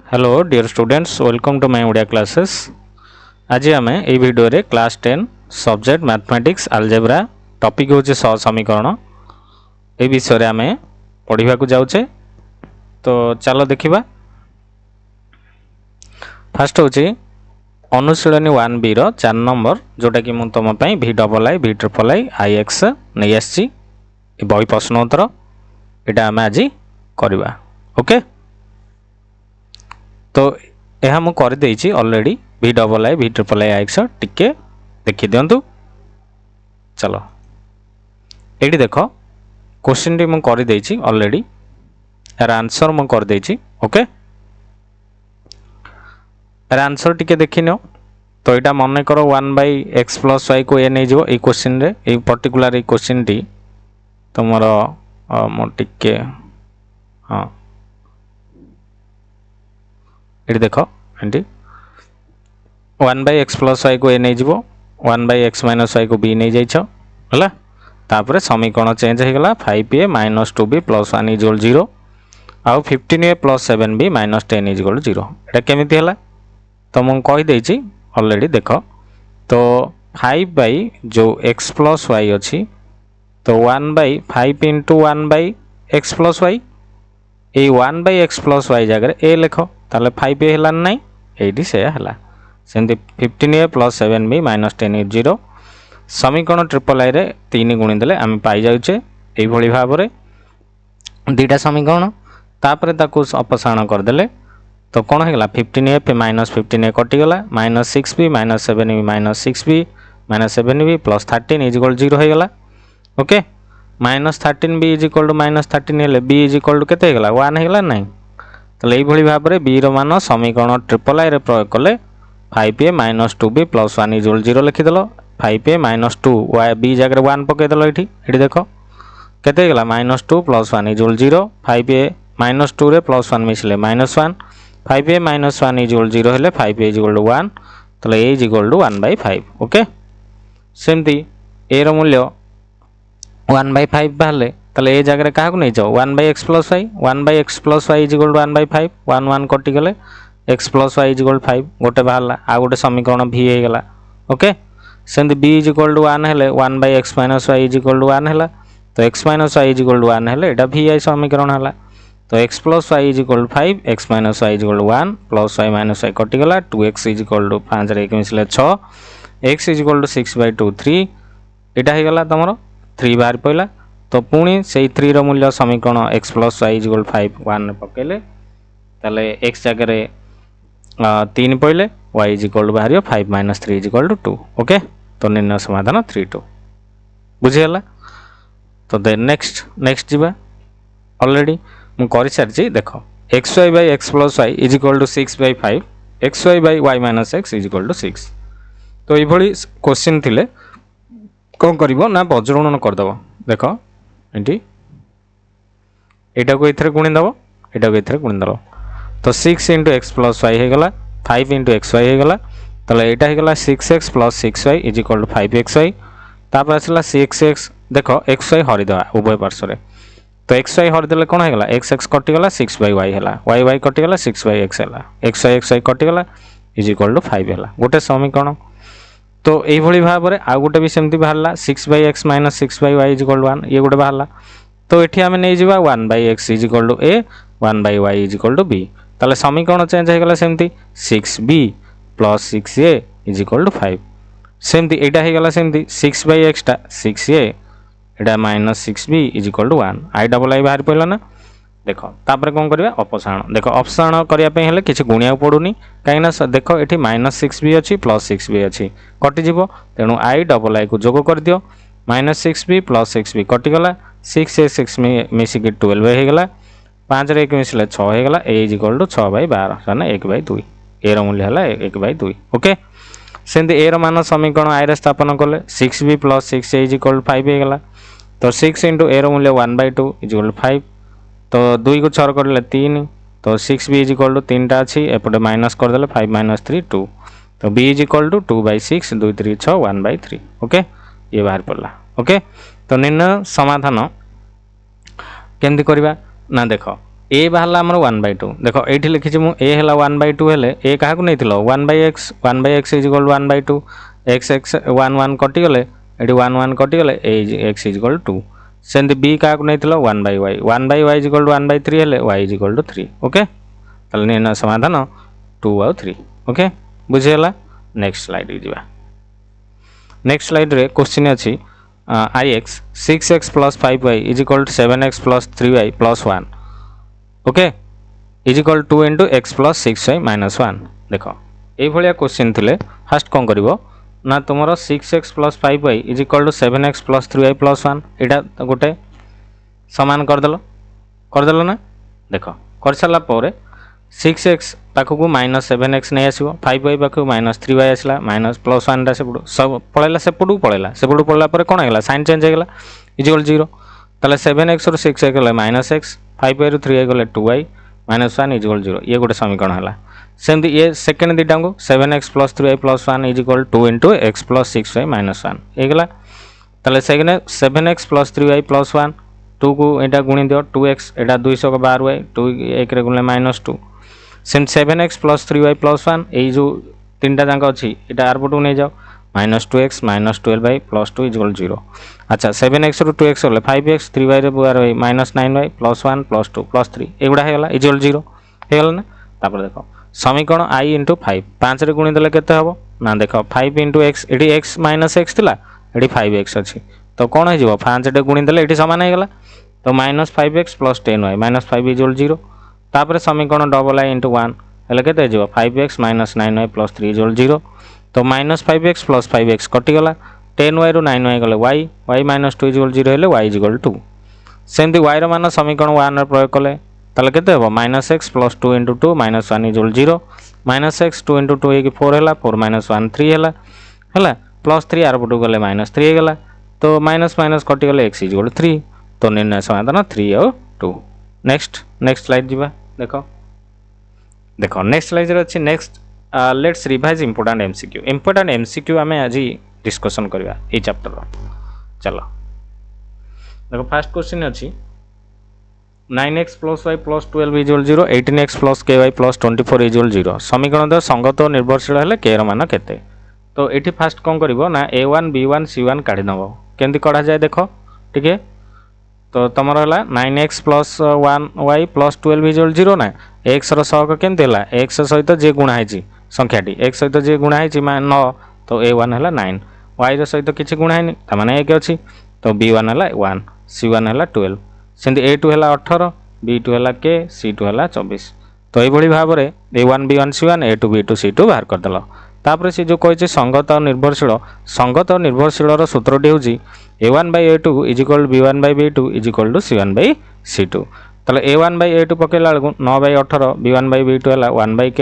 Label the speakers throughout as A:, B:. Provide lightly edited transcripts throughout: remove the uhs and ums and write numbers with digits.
A: Hello dear students, welcome to my Odia classes. आज आम ये वीडियो रे class 10 subject mathematics algebra topic होचे सह समीकरण ए विषय आम पढ़ा जाऊे। तो चलो देखिबा। फास्ट होची अनुशीलनी 1B रो 4 नंबर जोटा कि मुझे तुम भी डबल आई भी ट्रिपल आई आई एक्स नहीं आसी बही प्रश्न उत्तर यहाँ आम आज करवा। ओके, तो यह मुझे करदे ऑलरेडी भी डबल आई भी ट्रिपल आई एक्स टिके देखी दिंतु। चलो ये देख क्वेश्चन टी मुझे करदे ऑलरेडी यार आंसर मुझे करदे। ओके, यार आंसर टिके देखी नियो। तो यहाँ मन कर 1/x + y को ए नहीं जो क्वेश्चन रे ये पर्टिकुलर ये क्वेश्चन टी तुमर टिके हाँ ये देख ये 1/x + y को ए नहीं जीवो 1/x - y को b नहीं जाइछ हला। तापर समीकरण चेंज हो गला 5a - 2b + 1 = 0 आउ 15a + 7b - 10 = 0। एटा केमिति हला तो मु कहि देछि ऑलरेडी देख। तो 5 जो x + y अछि तो 1/5 * 1/x + y ए 1/x + y जगह ए लिख ताले 5a हला नहीं एडी से हला सेमती 15a + 7b - 10 = 0। समीकरण ट्रिपल आई रे 3 गुणी देले आम पाई जाउचे एई भली भाव रे दुईटा समीकरण। तापर ताकू अपसारण कर देले तो कौन हो गला 15a - 15a कटिगला -6b - 7b - 6b - 7b + 13 = 0 हो गला। ओके, -13b = -13 हेले b = केते हो गला 1 हो गला नहीं। तो यही भली भाव में b रो मान समीकरण ट्रिपल आई रे प्रयोग कले 5a - 2b + 1 = 0 लिखिदेल। 5a - 2 y b जगह 1 पकईदेल ये देख केते गला -2 + 1 = 0। 5a - 2 रे +1 मिसले -1 5a - 1 = 0 हेले 5a = 1 तो a = 1/5। ओके, सेमती a रो मूल्य 1/5 बाहले ताले ए जगह क्या नहीं जाओ 1/x + y 1/x + y = 1/5 1 1 कटि गले x + y = 5 गोटे बाहरला आ गोटे समीकरण v हो गला। ओके, सेमती b = 1 हेले 1/x - y = 1 हेला तो x - y = 1 हेले एटा vi समीकरण हला। तो x + y = 5 x - y = 1 + y - y कटि गला 2x = 5 रे 1 मिसले 6 x = 6/2 3 एटा हो गला तमरो 3 बाहर पइला। तो पुणी से 3 रो मूल्य समीकरण x + y = 5 1 पकेले ताले x जगह 3 पइले y = बाहर 5 - 3 = 2। ओके, तो निर्णय समाधान 3 2 बुझीगला। तो देन नेक्स्ट जीवा ऑलरेडी मु करि सारछि देख xy/x + y = 6/5 xy/y - x = 6। तो ये भली क्वेश्चन थिले कौन करिवो ना बज्रगुणन करदबो। देख एंटी एटा को इथरे गुणी दबो एटा को इथरे गुणी दबो तो 6 * x + y हो गला 5 * xy हो गला तले एटा हो गला 6x + 6y = 5xy। तापर आसला 6x देख xy हरि दवा उभय पार्श्व रे तो xy हरि देले कोन हो गला x कटि गला 6/y होला y कटि गला 6/x होला xy कटि गला = 5 होला गोटे समीकरण। तो यही भली भाव में आउ गोटे भी सेमती बाहरला 6/x - 6/y = 1 ये गोटे बाहरला। तो ये आम नहीं जावा 1/x = a 1/y = b ताले समीकरण चेंज हो गला सेमती 6b + 6a = 5 सेमती एटा हो गला सेमती 6/x टा 6a Etah -6b = 1 i double आई बाहर पड़ला ना। देख तापर कौन करवा अपसारण देख अपसारण करने हेले किसी गुणिया पड़ूनी कहीं देख ये -6b अच्छी +6b अच्छी कटिଯିव तेणु i डबल आई को जोग कर दियो -6b + 6b कटिगला 6 6 मिसिक 12 हो गला 5 रे 1 मिसले 6 हो गला a = 6/12 सने 1/2 ए रो मूल्य हला 1/2। ओके, सेमती ए रो मान समीकरण i रे स्थापन कले 6b + 6a = 5 हो गला तो 6 * a रो मूल्य 1/2 = 5 तो 2 को 6 कर 3 तो 6b = 3 टा अच्छी एपटे माइनस कर देले 5 - 3 2 तो b = 2/6 2 3 6 1/3। ओके, ये बाहर पड़ला। ओके, तो निर्णय समाधान केमती करवा ना देख ए बाहर आमर 1/2 देख ये लिखी मुझे ए है 1/2 हेले ए क्या नहीं 1/x is equal 1/2 x x 1 कटिगले ये 1 कटिगले एक्स इज इक्वल 2 सेमती बी क्या नहीं 1/y 1/y इज इक्वल 1/3 हेले y इज इक्वल 3 ओके ताले निर्णय समाधान 2 और 3 ओके बुझीगला। नेक्स्ट स्लाइड जा नेक्स्ट स्लाइड रे क्वेश्चन अच्छी ix 6x plus 5y is equal 7x plus 3y plus 1 okay is equal 2 into x plus 6y minus 1 देख ये क्वेश्चन थे फास्ट कौन कर ना तुम 6x plus 5y is equal to 7x plus 3y plus 1 यहाँ गोटे सामान करदेल ना देख कर सारापर 6x पाखक माइनस 7x नहीं आसो 5y पाखक माइनस 3y आसला माइनस प्लस 1 सेपटू सब पलैला सेपटू पलैला कौन है साइन चेंज होगा इजिकल 0 ताले 7x रु 6x गले माइनस एक्स 5y रु 3y गले 2y माइनस 1 इजिकल 0 ये गोटे समीकरण है सेमती ये सेकेंड दुटा को 7x plus 3y plus 1 is equal 2 into x plus 6y minus 1 होगा ताले second 7x plus 3y plus 1 2 को यहाँ गुणी दियो 2x यहाँ 212y 2 एक गुणे minus 2 same 7x plus 3y plus 1 ये जो तीन टाक अच्छी यहाँ आर पटू नहीं जाओ minus 2x minus 12y plus 2 is equal 0 अच्छा 7x रु 2x गले 5x 3y रे 12y minus 9y plus 1 plus 2 plus 3 एगुड़ा होगा इजिकल 0 होगा ना तापर देख समीकरण i इंटू 5 5 रे गुणी देले केते हबो ना देख 5 इंटू एक्स ये एक्स माइनस एक्स थिला ये 5x अच्छी तो कौन हो 5 रे गुणी देले ये सामान होगा तो minus 5x plus 10y minus 5 is equal 0 तापर समीकरण डबल i इंटू 1 हेले केते हो 5x minus 9y plus 3 is equal 0 तो minus 5x plus 5x कटिगला 10y रु 9y गले y माइनस 2 इजिकल 0 हेले y इजिकल 2 सेमती y मान समीकरण 1 प्रयोग कले ताले केते हो minus x plus 2 into 2 minus 1 is equal 0 minus x 2 into 2 एक 4 है 4 माइनस 1 3 है प्लस 3 आर पटू गले माइनस 3 होगा तो माइनस माइनस कटिगले एक्स इजिकल 3 तो निर्णय समाधान 3 और 2 नेक्स्ट स्लाइड जीवा देखो नेक्स्ट स्लाइड रे अछि next let's revise important MCQ आम आज डिस्कसन करवा ये चैप्टर चलो देखो फर्स्ट क्वेश्चन अच्छी 9x plus y plus 12 is equal 0 18x plus ky plus 24 is equal 0 समीकरण द्वारा संगत और निर्भरशील है k मान केते तो ये फास्ट कौन कर ना a1 b1 c1 काढ़ी नब केमती कढ़ा जाए देख ठीक है तो तुम है 9x plus 1y plus 12 is equal 0 ना x सहग केमती है x सहित जे गुणा है संख्याटी x सहित जे गुणा है 9 तो a1 है 9 y सहित किसी गुणा है ताने 1 अच्छी तो b1 है 1 c1 है 12 सेमती a2 है 18 b2 है k c2 है 24 तो ये भाव में a1 b1 c1 a2 b2 c2 बाहर करदेल तापर से जो कही संगत और निर्भरशील सूत्रटी हूँ a1 by a2 is equal b1 by b2 is equal to c1 by c2 ताले a1 by a2 पकेला बेलू 9 by 18 b1 by b2 है 1 by k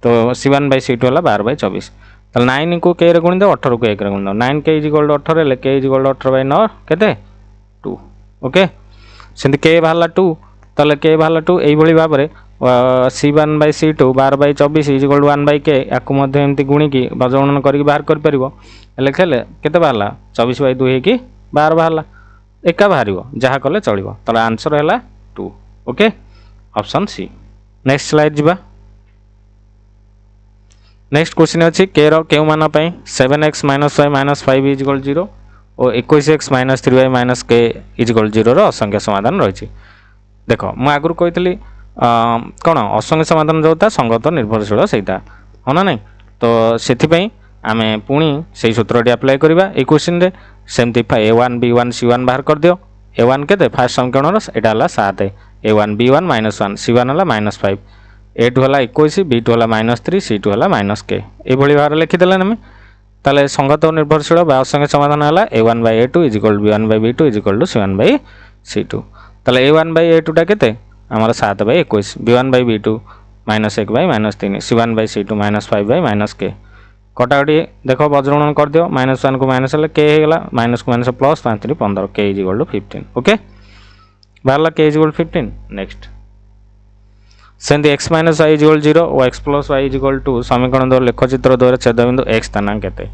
A: तो c1 by c2 है 12 by 24 ताले 9 को k रे गुणी दो 18 को 1 रे गुणी दो 9 k इज इक्वल टू 18 हेले k is equal to 18 by 9 केते 2 ओके सेमती के बाहर 2 ताले के बाहर 2 यही भाव में c1 by c2 12 by 24 is equal to 1 by k या एमती गुणी की बजगणन करके बाहर कर पारिबो हेले केते बाहर 24 by 2 होगी 12 बाहर एका बाहर जहाँ कले चलो ताले आंसर है 2 okay option C next slide जीवा नेक्स्ट क्वेश्चन अच्छी के क्यों मान 7x minus y minus 5 is equal 0 और 21x minus 3y minus k is equal 0 असंख्य समाधान रही देख मुझे आगुरी कही कौन असंख्य समाधान जो था संगत निर्भरशील सहीटा हाँ ना नहीं तो से आम पुणी से सूत्रटी आप्लाय करवा ये क्वेश्चन रे सेमती a1 b1 c1 बाहर कर दियो a1 के फास्ट समीकरण यहाँ 7 a1 b1 माइनस 1 c1 है माइनस 5 a2 है 21 b2 है माइनस 3 c2 है माइनस k ये भाव लिखिदेले आम ताले संगत और निर्भरशील असंख्य समाधान है a1 by a2 is equal b1 by b2 is equal to c1 by c2 ताले a1 by a2 टा केते आमर 7 by 21 b1 by b2 minus 1 by minus 3 c1 by c2 minus 5 by minus k कटाकटी देख बज्रगणन कर दियो minus 1 को minus हेल्ला के होगा माइनस को माइनस प्लस 5 3 15 के इज इक्वल टू 15 ओके बाहर के इज इक्वल 15 नेक्स्ट सेमती x minus y is equal 0 और x plus y is equal to समीकरण द्वारा लेखचित्र द्वारा छेदबिंदु x स्थानांक केते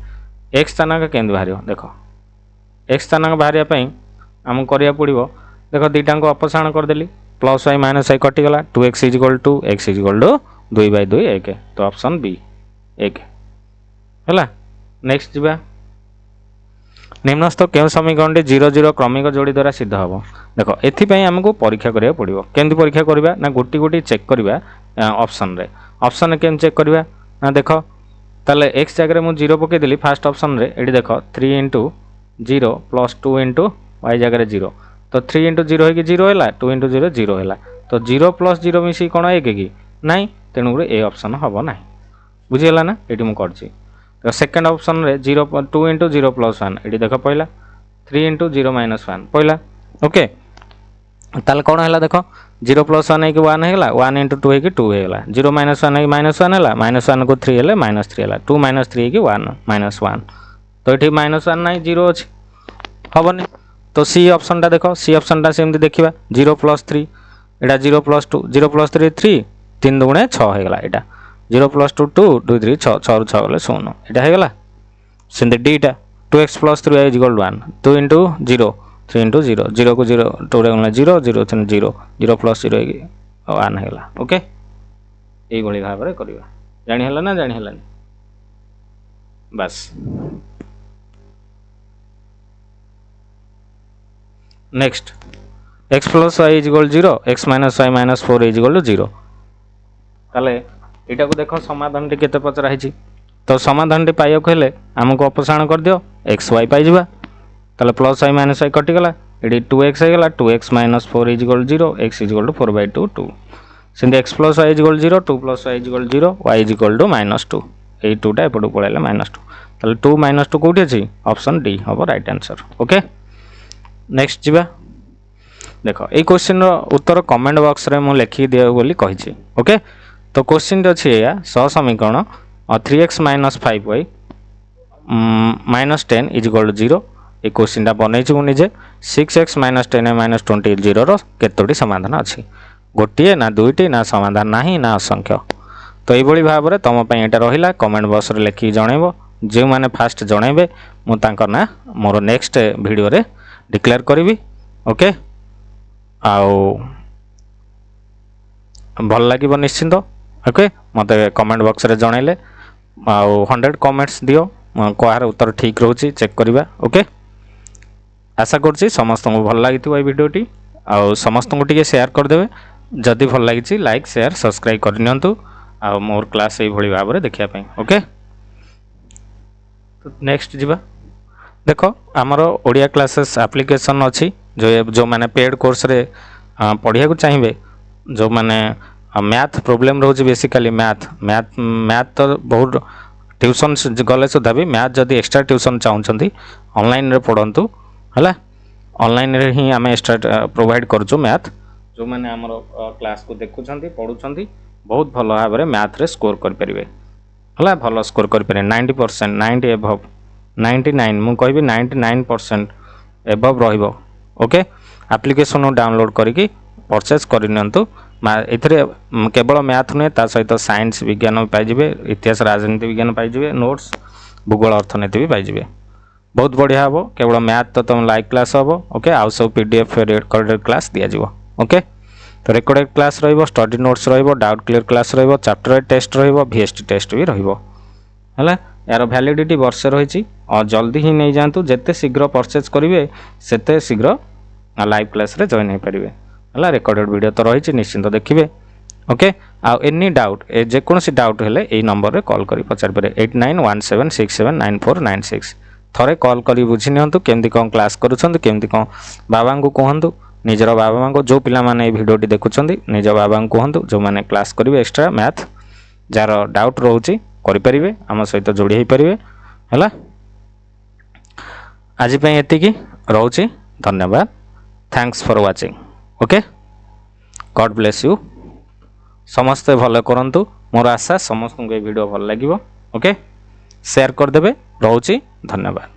A: x स्थानांक केमती बाहर देख x स्थानांक बाहर आमको करिया पड़ो देख दुटा को अपसारण करदेली प्लस वाई माइनस वाई कटिगला 2x is equal to x is equal to 2/2 1 तो ऑप्शन बी 1 है। नेक्स्ट जीवा निम्नस्थ क्यों समीकरण 0 0 क्रमिक जोड़ी द्वारा सिद्ध हम देख एमको परीक्षा करा पड़ो केमती परीक्षा करवा ना गोटी गोटी चेक करवा ऑप्शन रे ऑप्शन केम चेक करवा ना देख ताले एक्स जगह मुझे 0 पकईदेली फास्ट ऑप्शन रे ये देख 3 इंटू 0 प्लस 2 इंटू वाई जगह 0 तो 3 इंटू 0 हो 0 है 2 इंटू 0 0 है तो 0 प्लस 0 मिसी कौन 1 कि नाई तेणुक ए ऑप्शन हम ना बुझीगला ना ये मुझे तो सेकेंड ऑप्शन रे 2 इंटू 0 प्लस 1 ये देख पहला 3 इंटू 0 माइनस 1 पहला ओके ताल कौन है देख 0 प्लस 1 है 1 है 1 इंटू 2 है 2 है 0 माइनस 1 है -1 है -1 को 3 है -3 है 2 - 3 है 1 -1 तो ये -1 ना 0 अच्छे हेनी तो सी ऑप्शन टा देख सी ऑप्शन टा सेमती देखा 0 प्लस 3 एटा 0 प्लस 2 0 प्लस 3 3 3 दुगुणे 6 होगा यहाँ 0 प्लस 2 2 2 3 6 6 6 गले 0 यहाँ होगा सेमती डीटा 2x plus 3 is equal 1 2 into 0 3 into 0 0 को 0 2 रे 0 0 3 0 0 प्लस 0 1 है ओके यही भाव में करवा जानी ना जानी बस next x plus y is equal 0 x minus y minus 4 is equal 0 ताले यहाँ को देख समाधान के पचरा है तो समाधान पाइक हेले आमको अपसारण कर दियो एक्स वाई पाई ताले प्लस वाई माइनस वाई कटिगला ये 2x है 2x minus 4 is equal 0 x is equal to 4/2 2 सेमती x plus y is equal 0 2 plus y is equal 0 y is equal to -2 ये 2टा एपट पड़ेगा -2 ताले 2 -2 कौटी अच्छी ऑप्शन डी हम राइट आंसर ओके। नेक्स्ट जीवा देख ये क्वेश्चन उत्तर कमेंट बॉक्स रे मु लिखि दियो बोली कहिछि ओके तो क्वेश्चन अच्छी या सहसमीकरण 3x minus 5y minus 10 is equal 0 ये क्वेश्चन टा बनई मुझे 6x माइनस 10 माइनस 20 0 रतोटी समाधान अच्छी गोटे ना दुईटी ना समाधान ना ना असंख्य तो ये भाव में तुम यहाँ रहा कमेंट बॉक्स रे लिखिक जनइब जो मैंने फास्ट जनइबे मुझे ना मोर नेक्स्ट वीडियो रे डिक्लेयर करी ओके आउ भल लगे निश्चिंत ओके मत कमेंट बॉक्स रे जनइले आउ 100 कमेंट्स दियो कहार उत्तर ठीक रोचे चेक करवा ओके आशा करुँची समस्त को भल लगी ये वीडियोटी आउ समस्त को टिके शेयर करदे जदि भल लगी लाइक शेयर सब्सक्राइब करनियंतु आ मोर क्लास यही भाव में देखा ओके। तो नेक्स्ट जीवा देख आमर ओडिया क्लासेस एप्लिकेशन अच्छी जो मैंने पेड कोर्स रे पढ़िया को चाहिए जो मैंने मैथ प्रोब्लेम रोचे बेसिकली मैथ तो बहुत ट्यूशन गले सुधा भी मैथ जदि एक्स्ट्रा ट्यूशन चाहते ऑनलाइन रे पढ़ंतु है ऑनलाइन रे ही आम एक्स्ट्रा प्रोवाइड करूँ मैथ जो मैंने आमर क्लास को देखुं पढ़ुं बहुत भल भाव में मैथ रे स्कोर करेंगे है भल स्कोर करेंगे 90% 90 एभव 99 मुझे कहि 99% एभव रहिबो ओके एप्लिकेशन डाउनलोड करके परचेज करनियंतु एथिरे केवल मैथ नुहे ता सहित साइंस विज्ञान भी पाइबे इतिहास राजनीति विज्ञान पाइबे नोट्स भूगोल अर्थनीति भी पाइबे बहुत बढ़िया हम केवल मैथ तो तुम लाइव क्लास हम ओके आउ सब पीडीएफ रिकॉर्डेड क्लास दि जाव ओके तो रिकॉर्डेड क्लास रहिबो स्टडी नोट्स रहिबो डाउट क्लियर क्लास रहिबो चैप्टर टेस्ट रहिबो वीएसटी टेस्ट भी रहिबो है यार वैलिडिटी वर्षे रही और जल्दी ही नहीं जातु जिते शीघ्र परचेज करेंगे सेते शीघ्र लाइव क्लास रे जॉइन हो पारे है रिकॉर्डेड वीडियो तो रही निश्चिंत देखिए ओके आउ एनी डाउट जेकोसी डाउट हेले यही नंबर रे कॉल करी पचार पारे 8917679496 थरे कॉल करी बुझी नियंतु केमती कौन क्लास करुछंत केमती कौन बाबा को कहतु निजर बाबा को जो पिला माने भिडियोटी देखुछंती निज बाबा को कहतु जो माने क्लास करेंगे एक्स्ट्रा मैथ जार डाउट रोचे करें आम सहित जोड़ी हो पारे है आज एति रोचे धन्यवाद thanks for watching okay God bless you समस्ते भल करंतु मोर आशा समस्त को वीडियो भल लगे ओके शेयर करदे रोचे धन्यवाद।